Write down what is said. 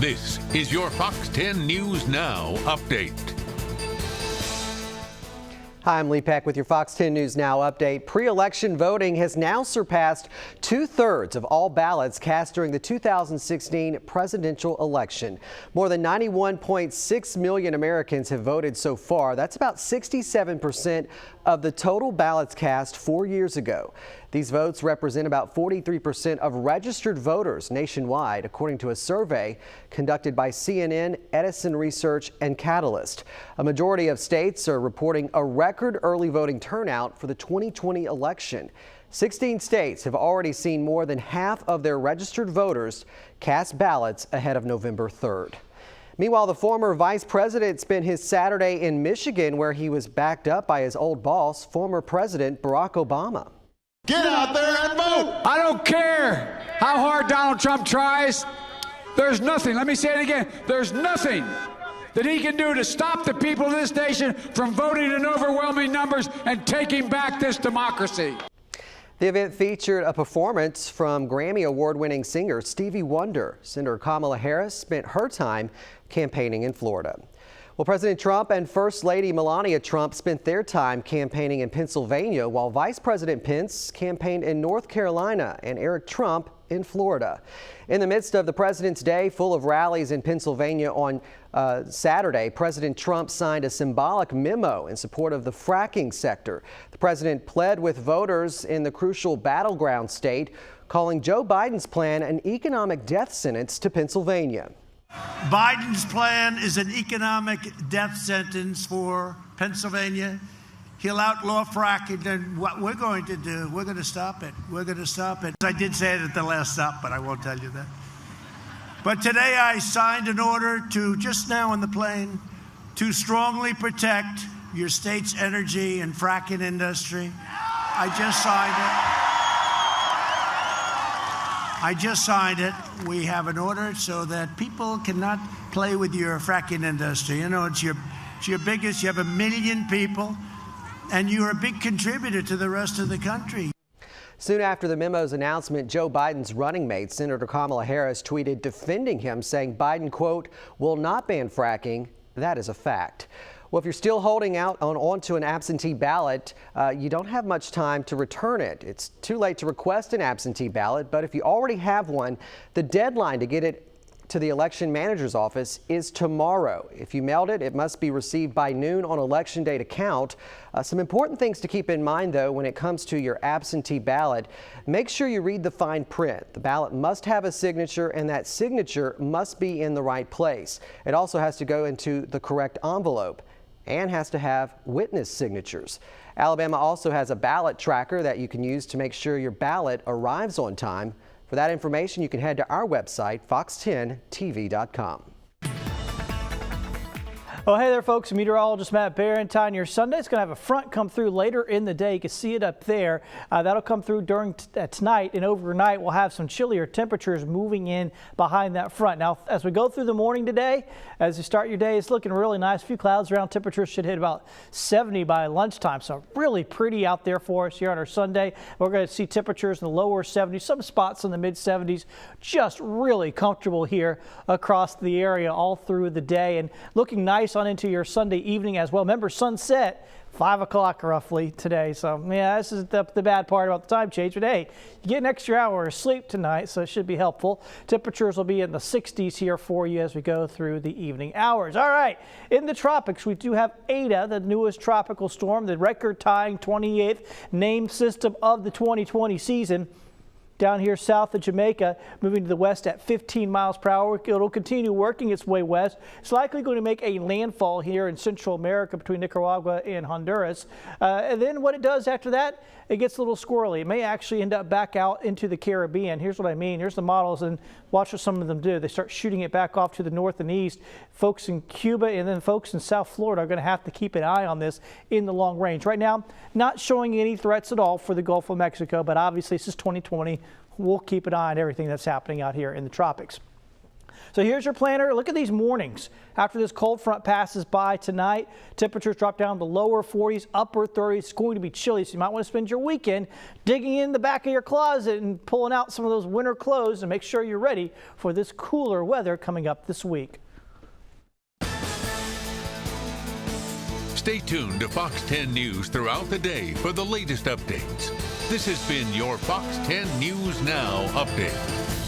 This is your Fox 10 News Now update. Hi, I'm Lee Peck with your Fox 10 News Now update. Pre-election voting has now surpassed 2/3 of all ballots cast during the 2016 presidential election. More than 91.6 million Americans have voted so far. That's about 67% of the total ballots cast 4 years ago. These votes represent about 43% of registered voters nationwide, according to a survey conducted by CNN, Edison Research, and Catalyst. A majority of states are reporting a record early voting turnout for the 2020 election. 16 states have already seen more than half of their registered voters cast ballots ahead of November 3rd. Meanwhile, the former vice president spent his Saturday in Michigan, where he was backed up by his old boss, former President Barack Obama. Get out there and vote! I don't care how hard Donald Trump tries. There's nothing, let me say it again, there's nothing that he can do to stop the people of this nation from voting in overwhelming numbers and taking back this democracy. The event featured a performance from Grammy Award-winning singer Stevie Wonder. Senator Kamala Harris spent her time campaigning in Florida. Well, President Trump and First Lady Melania Trump spent their time campaigning in Pennsylvania, while Vice President Pence campaigned in North Carolina and Eric Trump in Florida. In the midst of the President's Day full of rallies in Pennsylvania on Saturday, President Trump signed a symbolic memo in support of the fracking sector. The president pled with voters in the crucial battleground state, calling Joe Biden's plan an economic death sentence to Pennsylvania. Biden's plan is an economic death sentence for Pennsylvania. He'll outlaw fracking, and what we're going to do, we're going to stop it. We're going to stop it. I did say it at the last stop, but I won't tell you that. But today I signed an order to, just now on the plane, to strongly protect your state's energy and fracking industry. I just signed it. We have an order so that people cannot play with your fracking industry. You know, it's your biggest, you have 1 million people, and you're a big contributor to the rest of the country. Soon after the memo's announcement, Joe Biden's running mate, Senator Kamala Harris, tweeted defending him, saying Biden, quote, will not ban fracking. That is a fact. Well, if you're still holding out onto an absentee ballot, you don't have much time to return it. It's too late to request an absentee ballot, but if you already have one, the deadline to get it to the election manager's office is tomorrow. If you mailed it, it must be received by noon on election day to count. Some important things to keep in mind, though, when it comes to your absentee ballot. Make sure you read the fine print. The ballot must have a signature, and that signature must be in the right place. It also has to go into the correct envelope and has to have witness signatures. Alabama also has a ballot tracker that you can use to make sure your ballot arrives on time. For that information, you can head to our website, fox10tv.com. Oh, hey there, folks. Meteorologist Matt Barentine. Your Sunday's going to have a front come through later in the day. You can see it up there. That'll come through during tonight, and overnight we'll have some chillier temperatures moving in behind that front. Now, as we go through the morning today, as you start your day, it's looking really nice. A few clouds around. Temperatures should hit about 70 by lunchtime, so really pretty out there for us here on our Sunday. We're going to see temperatures in the lower 70s, some spots in the mid 70s. Just really comfortable here across the area all through the day, and looking nice on into your Sunday evening as well. Remember, sunset 5 o'clock roughly today. So yeah, this is the bad part about the time change. But hey, you get an extra hour of sleep tonight, so it should be helpful. Temperatures will be in the 60s here for you as we go through the evening hours. All right, in the tropics, we do have Eta, the newest tropical storm, the record-tying 28th named system of the 2020 season. Down here south of Jamaica, moving to the west at 15 miles per hour. It'll continue working its way west. It's likely going to make a landfall here in Central America between Nicaragua and Honduras. And then what it does after that, it gets a little squirrely. It may actually end up back out into the Caribbean. Here's what I mean. Here's the models, and watch what some of them do. They start shooting it back off to the north and east. Folks in Cuba and then folks in South Florida are going to have to keep an eye on this in the long range. Right now, not showing any threats at all for the Gulf of Mexico, but obviously this is 2020. We'll keep an eye on everything that's happening out here in the tropics. So here's your planner. Look at these mornings. After this cold front passes by tonight, temperatures drop down to lower 40s, upper 30s. It's going to be chilly, so you might want to spend your weekend digging in the back of your closet and pulling out some of those winter clothes to make sure you're ready for this cooler weather coming up this week. Stay tuned to Fox 10 News throughout the day for the latest updates. This has been your Fox 10 News Now update.